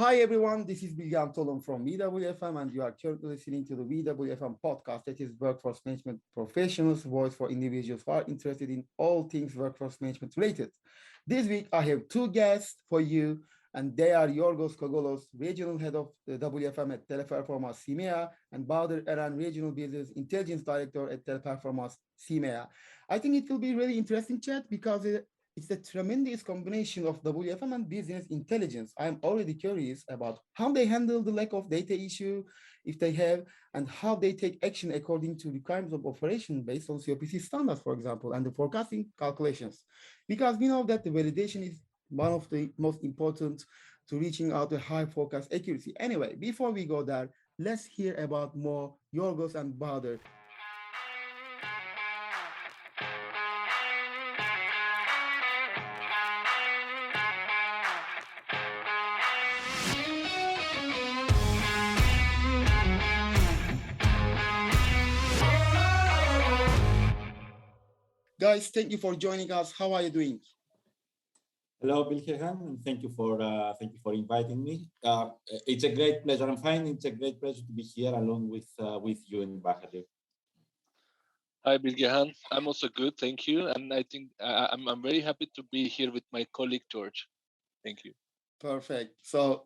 Hi everyone, this is Bilgehan Tolun from WFM and you are currently listening to the WFM podcast, that is Workforce Management Professionals Voice for individuals who are interested in all things workforce management related. This week I have two guests for you and they are Georgios Kagalos, Regional Head of the WFM at Teleperformance CMEA, and Bahadr Eren, Regional Business Intelligence Director at Teleperformance CMEA. I think it will be really interesting chat because it's a tremendous combination of WFM and business intelligence. I'm already curious about how they handle the lack of data issue, if they have, and how they take action according to requirements of operation based on COPC standards, for example, and the forecasting calculations. Because we know that the validation is one of the most important to reaching out to high forecast accuracy. Anyway, before we go there, let's hear about more Yorgos and Bahadr. Guys, thank you for joining us. How are you doing? Hello, Bilgehan, and thank you for inviting me. It's a great pleasure. I'm fine. It's a great pleasure to be here along with you and Bahadr. Hi, Bilgehan. I'm also good, thank you. And I think I'm very happy to be here with my colleague George. Thank you. Perfect. So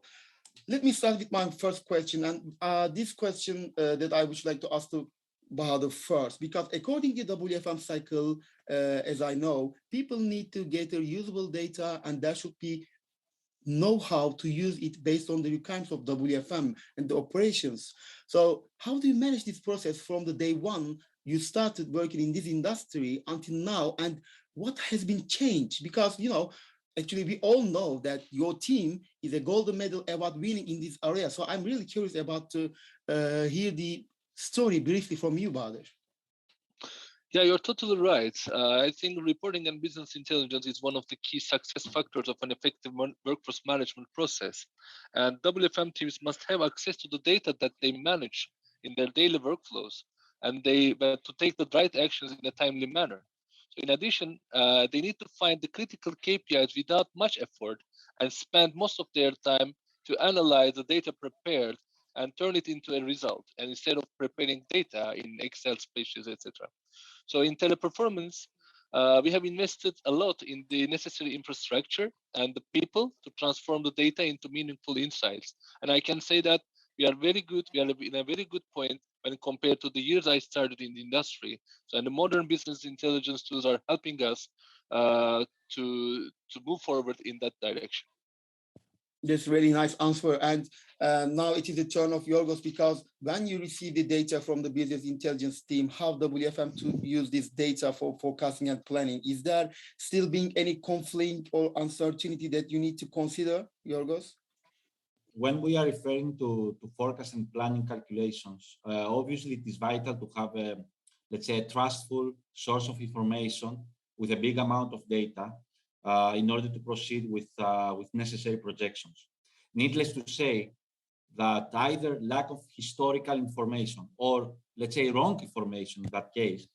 let me start with my first question, and this question that I would like to ask to Bahadr first, because according to the WFM cycle, as I know, people need to gather usable data and there should be know-how to use it based on the requirements of WFM and the operations. So how do you manage this process from the day one you started working in this industry until now, and what has been changed? Because, actually, we all know that your team is a golden medal award winning in this area. So I'm really curious about to hear the story briefly from you, Bahadr. Yeah, you're totally right. I think reporting and business intelligence is one of the key success factors of an effective workforce management process. And WFM teams must have access to the data that they manage in their daily workflows, and but to take the right actions in a timely manner. So in addition, they need to find the critical KPIs without much effort and spend most of their time to analyze the data prepared and turn it into a result, and instead of preparing data in Excel spreadsheets, etc. So in Teleperformance, we have invested a lot in the necessary infrastructure and the people to transform the data into meaningful insights. And I can say that we are very good. We are in a very good point when compared to the years I started in the industry. So, and the modern business intelligence tools are helping us to move forward in that direction. That's a really nice answer. And now it is the turn of Yorgos, because when you receive the data from the business intelligence team, how WFM to use this data for forecasting and planning? Is there still being any conflict or uncertainty that you need to consider, Yorgos? When we are referring to forecast and planning calculations, obviously it is vital to have let's say, a trustful source of information with a big amount of data in order to proceed with necessary projections. Needless to say that either lack of historical information or, let's say, wrong information in that case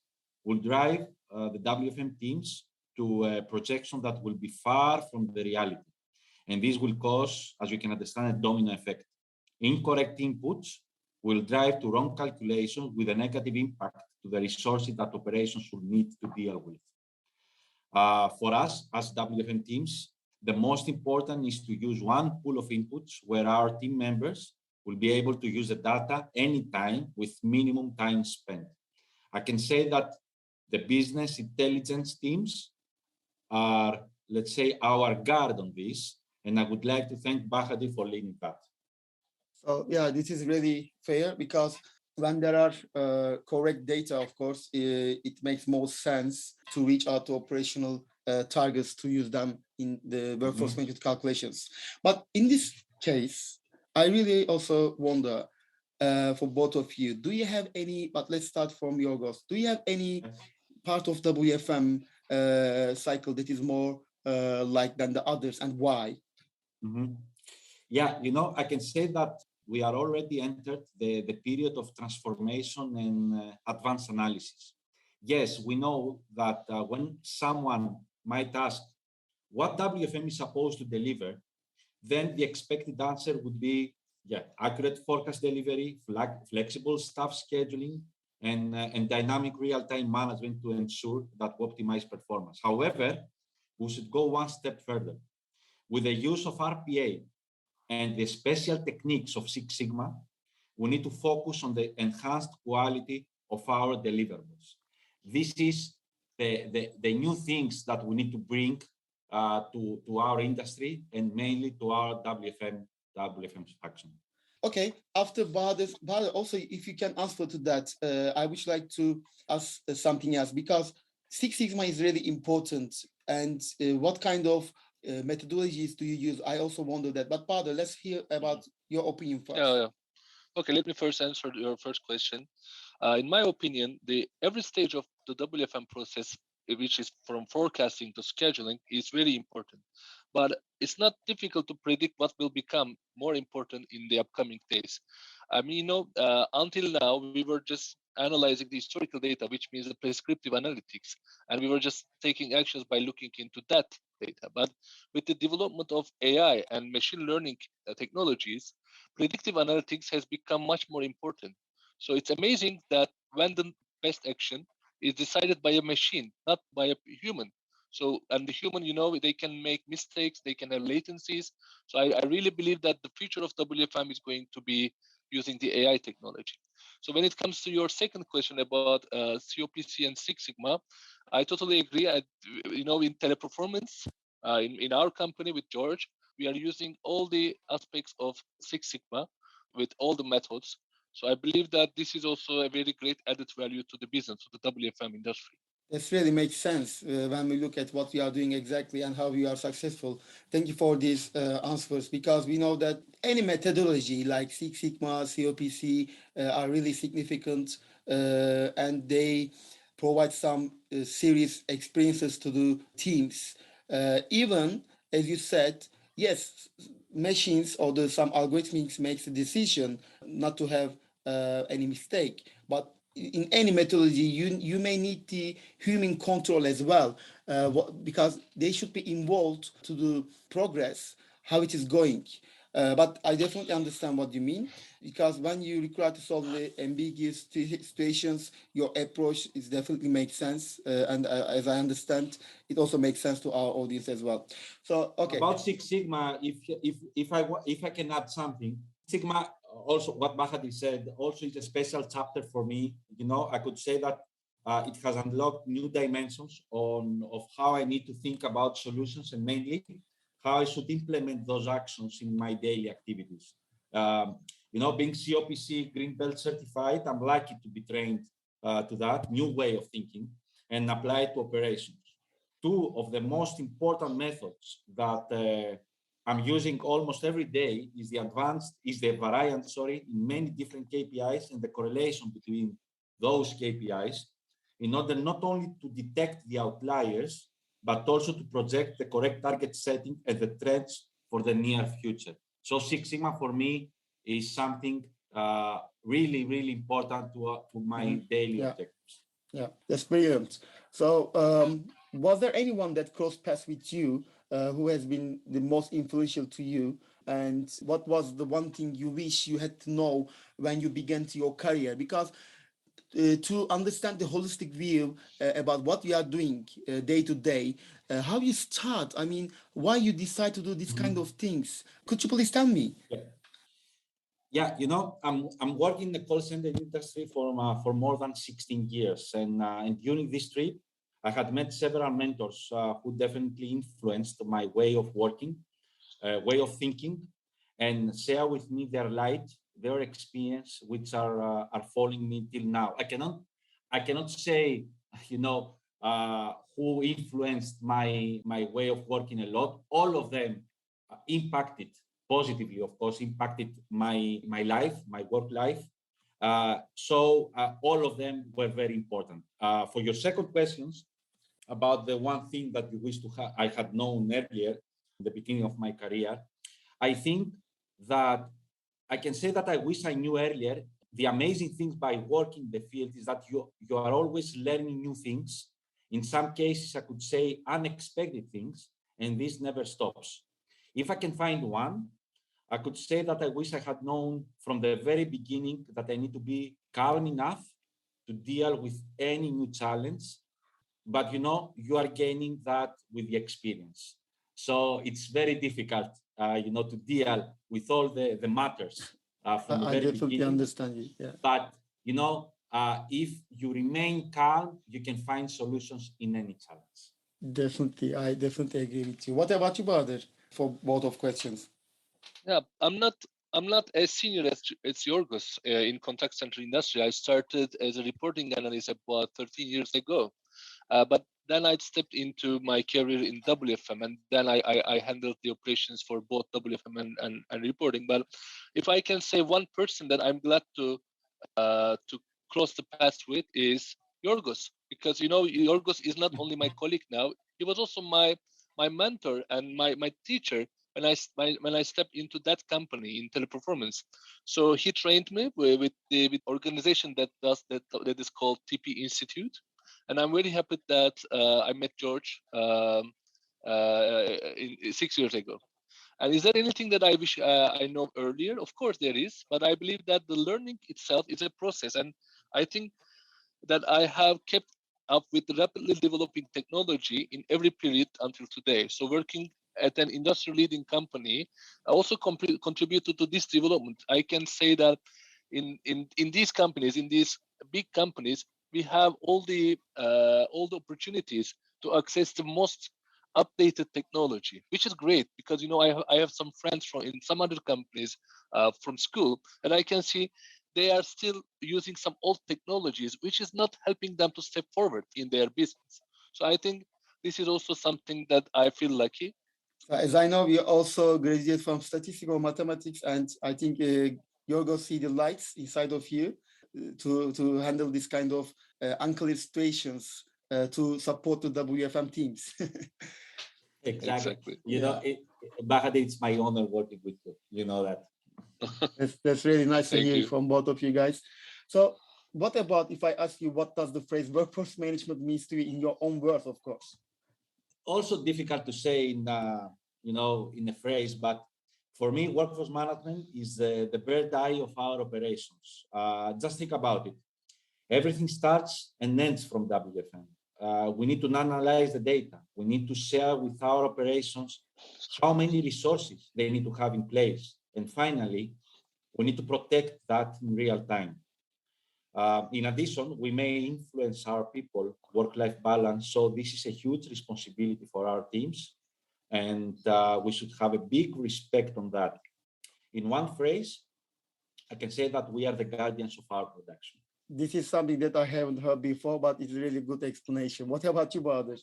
will drive the WFM teams to a projection that will be far from the reality. And this will cause, as you can understand, a domino effect. Incorrect inputs will drive to wrong calculations with a negative impact to the resources that operations should need to deal with. For us as WFM teams, the most important is to use one pool of inputs where our team members will be able to use the data anytime with minimum time spent. I can say that the business intelligence teams are, let's say, our guard on this, and I would like to thank Bahadr for leading that. So yeah, this is really fair, because when there are correct data, of course, it makes more sense to reach out to operational targets to use them in the workforce management calculations. But in this case, I really also wonder for both of you, do you have any, but let's start from Yorgos, do you have any part of WFM cycle that is more like than the others, and why? Yeah, I can say that we are already entered the period of transformation and advanced analysis. Yes, we know that when someone might ask what WFM is supposed to deliver, then the expected answer would be, yeah, accurate forecast delivery, flexible staff scheduling, and dynamic real-time management to ensure that we optimize performance. However, we should go one step further. With the use of RPA and the special techniques of Six Sigma, we need to focus on the enhanced quality of our deliverables. This is the new things that we need to bring to our industry and mainly to our WFM action. Okay, after Bahadr, also if you can answer to that, I would like to ask something else because Six Sigma is really important. And what kind of methodologies do you use? I also wonder that. But Bahadr, let's hear about your opinion first. Yeah. Okay, let me first answer your first question. In my opinion, every stage of the WFM process, which is from forecasting to scheduling, is very important. But it's not difficult to predict what will become more important in the upcoming days. I mean, until now, we were just analyzing the historical data, which means the prescriptive analytics, and we were just taking actions by looking into that data. But with the development of AI and machine learning technologies, predictive analytics has become much more important. So it's amazing that when the best action is decided by a machine, not by a human. So, and the human, they can make mistakes, they can have latencies. So I really believe that the future of WFM is going to be using the AI technology. So when it comes to your second question about COPC and Six Sigma, I totally agree. In Teleperformance, in our company with George, we are using all the aspects of Six Sigma with all the methods. So I believe that this is also a very great added value to the business, to the WFM industry. This really makes sense when we look at what we are doing exactly and how we are successful. Thank you for these answers because we know that any methodology like Six Sigma, COPC are really significant and they provide some serious experiences to the teams. Even as you said, yes, machines or some algorithms makes a decision not to have any mistake, but in any methodology, you may need the human control as well, because they should be involved to the progress, how it is going. But I definitely understand what you mean, because when you require to solve the ambiguous situations, your approach is definitely makes sense, and as I understand, it also makes sense to our audience as well. So, okay. About Six Sigma, if I can add something, Sigma also what Bahadr said also is a special chapter for me. I could say that it has unlocked new dimensions of how I need to think about solutions and mainly how I should implement those actions in my daily activities. Being COPC Green Belt certified, I'm lucky to be trained to that new way of thinking and apply it to operations. Two of the most important methods that I'm using almost every day is the variance, in many different KPIs and the correlation between those KPIs in order not only to detect the outliers, but also to project the correct target setting and the trends for the near future. So Six Sigma for me is something really, really important to my daily objectives. Yeah, that's brilliant. So was there anyone that crossed paths with you who has been the most influential to you? And what was the one thing you wish you had to know when you began to your career? Because to understand the holistic view about what we are doing day to day, how you start, I mean, why you decide to do this kind of things. Could you please tell me? Yeah, I'm working in the call center industry for more than 16 years, and during this trip, I had met several mentors who definitely influenced my way of working, way of thinking, and share with me their light, their experience, which are following me till now. I cannot say, who influenced my way of working a lot. All of them impacted positively, of course, impacted my life, my work life. So all of them were very important. For your second questions about the one thing that you wish I had known earlier, in the beginning of my career, I think that I can say that I wish I knew earlier. The amazing things by working the field is that you are always learning new things. In some cases, I could say unexpected things, and this never stops. If I can find one, I could say that I wish I had known from the very beginning that I need to be calm enough to deal with any new challenge. But you are gaining that with the experience. So it's very difficult, to deal with all the matters from the I very definitely beginning. understand you. Yeah. But if you remain calm, you can find solutions in any challenge. Definitely, I definitely agree with you. What about you, Bahadr, for both of questions? Yeah, I'm not as senior as Georgios in contact center industry. I started as a reporting analyst about 13 years ago, but then I stepped into my career in WFM, and then I handled the operations for both WFM and reporting. But if I can say one person that I'm glad to cross the path with is Georgios, because Georgios is not only my colleague now; he was also my mentor and my teacher when I stepped into that company in Teleperformance. So he trained me with the organization that does that is called TP Institute, and I'm very happy that I met George 6 years ago. And is there anything that I wish I know earlier? Of course there is, but I believe that the learning itself is a process, and I think that I have kept up with the rapidly developing technology in every period until today. So working at an industry leading company also contributed to this development. I can say that in these companies, in these big companies, we have all the opportunities to access the most updated technology, which is great because I have some friends from in some other companies from school, and I can see they are still using some old technologies, which is not helping them to step forward in their business. So I think this is also something that I feel lucky. As I know, you also graduated from statistical mathematics, and I think Yorgo see the lights inside of you to handle this kind of unclear situations to support the WFM teams. Exactly. Exactly. Yeah. Bahadr, it's my honor working with you. You know that. That's really nice to Thank hear you. from both of you guys. So, what about if I ask you what does the phrase workforce management means to you in your own words, of course? Also difficult to say in a phrase, but for me, workforce management is the bird eye of our operations. Just think about it. Everything starts and ends from WFM. We need to analyze the data. We need to share with our operations how many resources they need to have in place. And finally, we need to protect that in real time. In addition, we may influence our people work-life balance. So this is a huge responsibility for our teams. And we should have a big respect on that. In one phrase, I can say that we are the guardians of our production. This is something that I haven't heard before, but it's a really good explanation. What about you, Bahadur?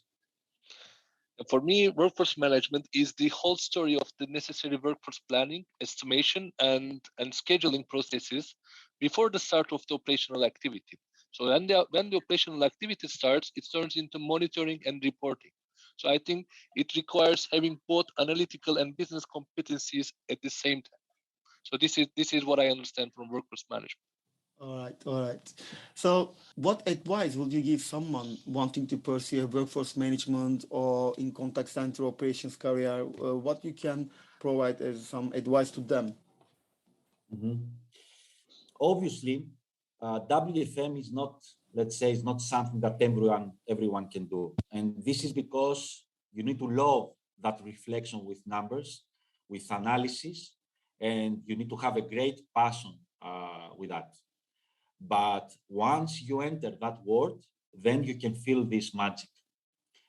For me, workforce management is the whole story of the necessary workforce planning, estimation, and scheduling processes before the start of the operational activity. So when the operational activity starts, it turns into monitoring and reporting. So I think it requires having both analytical and business competencies at the same time. So this is what I understand from workforce management. All right, all right. So, what advice would you give someone wanting to pursue a workforce management or in contact center operations career? What you can provide as some advice to them? Mhm. Obviously, WFM is not, let's say, is not something that everyone can do, and this is because you need to love that reflection with numbers, with analysis, and you need to have a great passion with that. But once you enter that world, then you can feel this magic.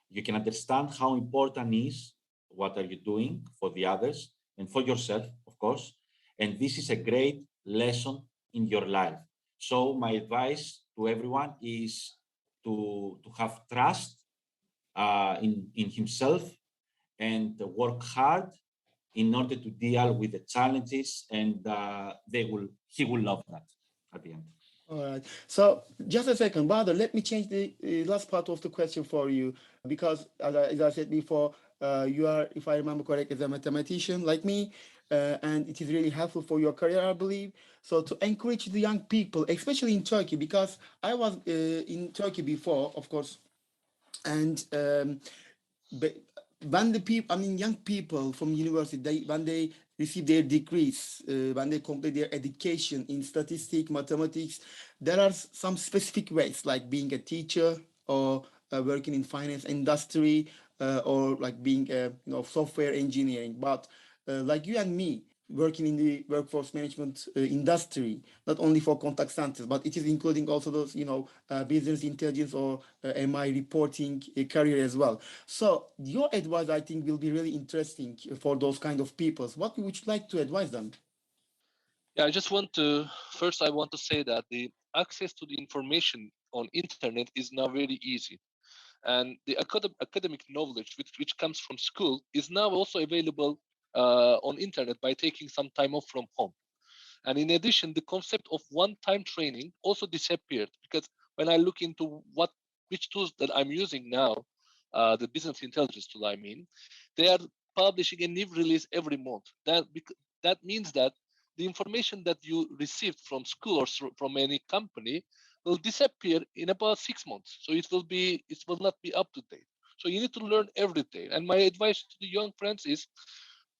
You can understand how important is what are you doing for the others and for yourself, of course. And this is a great lesson in your life. So my advice to everyone is to have trust in himself and work hard in order to deal with the challenges, and he will love that at the end. All right. So just a second, Bahadur, let me change the last part of the question for you because, as I said before, you are, if I remember correct, as a mathematician like me, and it is really helpful for your career, I believe. So to encourage the young people, especially in Turkey, because I was in Turkey before, of course, and when the people, young people from university, when they receive their degrees, when they complete their education in statistics, mathematics, there are some specific ways, like being a teacher or working in finance industry, or like being a software engineering. But like you and me, working in the workforce management industry, not only for contact centers, but it is including also those, business intelligence or MI reporting career as well. So your advice, I think, will be really interesting for those kind of peoples. What would you like to advise them? Yeah, I want to say that the access to the information on internet is now very easy. And the academic knowledge which comes from school is now also available on internet by taking some time off from home. And in addition, the concept of one-time training also disappeared, because when I look into which tools that I'm using now, the business intelligence tool, I mean, they are publishing a new release every month. That means that the information that you received from school or from any company will disappear in about 6 months. So it will not be up to date. So you need to learn every day. And my advice to the young friends is,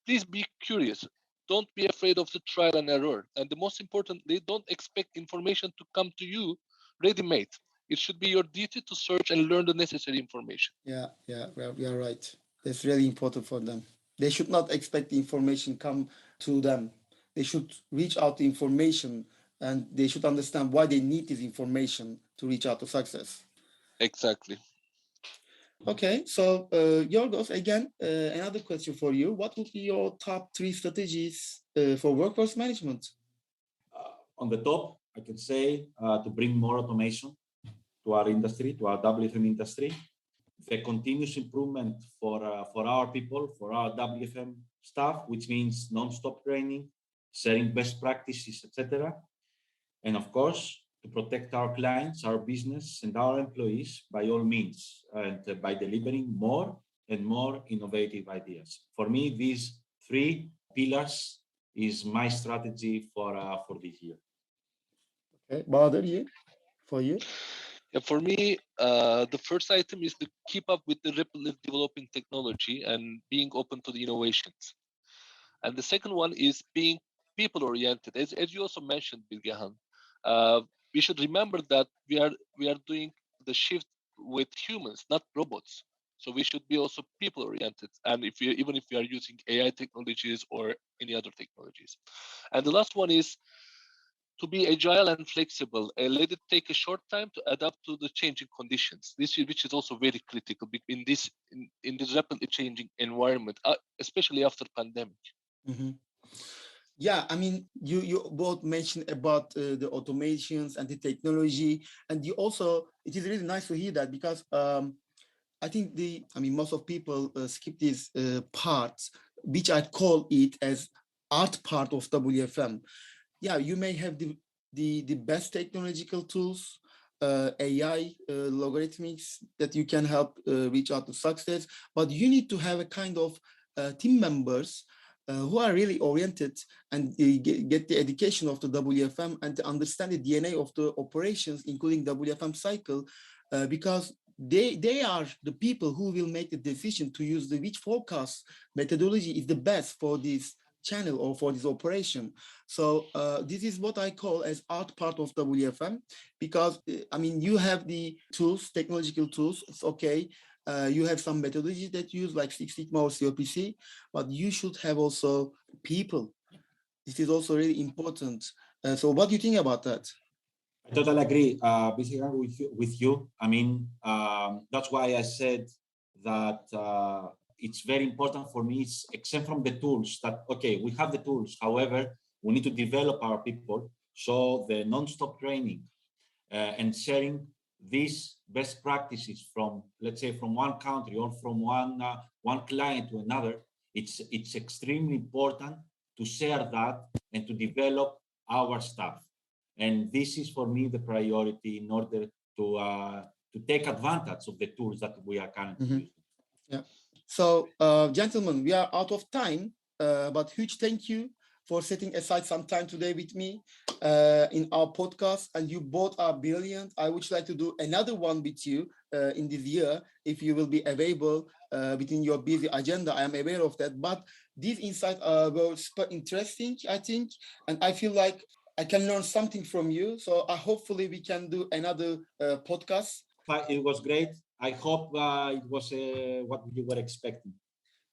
please be curious. Don't be afraid of the trial and error. And the most importantly, don't expect information to come to you ready made. It should be your duty to search and learn the necessary information. Yeah, well, you're right. That's really important for them. They should not expect the information come to them. They should reach out to information, and they should understand why they need this information to reach out to success. Exactly. Okay, so Yorgos, again, another question for you. What would be your top three strategies for workforce management? On the top, I can say to bring more automation to our industry, to our WFM industry, the continuous improvement for our people, for our WFM staff, which means non-stop training, sharing best practices, etc. And of course, to protect our clients, our business, and our employees by all means, and by delivering more and more innovative ideas. For me, these three pillars is my strategy for this year. Okay, Bahadr, you, for you? Yeah, for me, the first item is to keep up with the rapidly developing technology and being open to the innovations. And the second one is being people oriented. As you also mentioned, Bilgehan, we should remember that we are doing the shift with humans, not robots. So we should be also people oriented. And even if we are using AI technologies or any other technologies. And the last one is to be agile and flexible. Let it take a short time to adapt to the changing conditions. Which is also very critical in this rapidly changing environment, especially after pandemic. Mm-hmm. Yeah, you both mentioned about the automations and the technology, and you also, it is really nice to hear that, because I think most of people skip this part, which I call it as art part of WFM. Yeah, you may have the best technological tools, AI, logarithmics that you can help reach out to success, but you need to have a kind of team members who are really oriented and get the education of the WFM and to understand the DNA of the operations, including WFM cycle, because they are the people who will make the decision to use which forecast methodology is the best for this channel or for this operation. So this is what I call as art part of WFM, because you have the tools, technological tools, it's okay. You have some methodologies that use like Six Sigma or COPC, but you should have also people. This is also really important. So what do you think about that? I totally agree, basically with you. That's why I said that it's very important for me, except from the tools that, okay, we have the tools. However, we need to develop our people. So the non-stop training and sharing these best practices from, let's say, from one country or from one client to another, it's extremely important to share that and to develop our staff. And this is for me the priority in order to take advantage of the tools that we are currently using. Yeah. So, gentlemen, we are out of time, but huge thank you for setting aside some time today with me in our podcast. And you both are brilliant. I would like to do another one with you in this year, if you will be available within your busy agenda. I am aware of that, but these insights were super interesting, I think, and I feel like I can learn something from you. So hopefully we can do another podcast. It was great. I hope it was what you were expecting.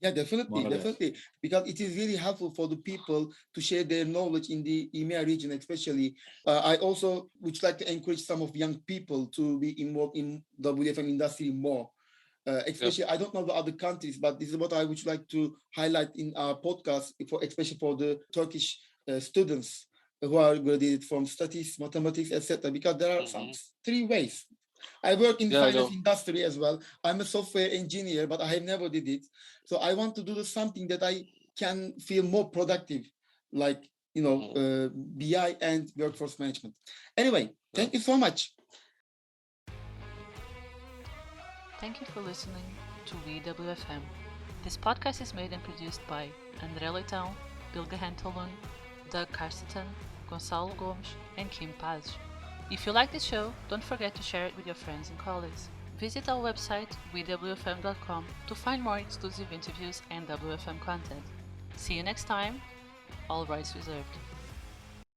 Yeah, definitely, More or less. definitely, because it is really helpful for the people to share their knowledge in the EMEA region, especially. I also would like to encourage some of young people to be involved in WFM industry more. Especially, I don't know the other countries, but this is what I would like to highlight in our podcast, for especially for the Turkish students who are graduated from statistics, mathematics, etc. Because there are some three ways. I work in the finance industry as well. I'm a software engineer, but I have never did it. So I want to do something that I can feel more productive, like BI and workforce management. Anyway, thank you so much. Thank you for listening to WFM. This podcast is made and produced by André Leitão, Bilge Hentelman, Doug Carstetten, Gonçalo Gomes, and Kim Paz. If you like this show, don't forget to share it with your friends and colleagues. Visit our website, wefm.com, to find more exclusive interviews and WFM content. See you next time. All rights reserved.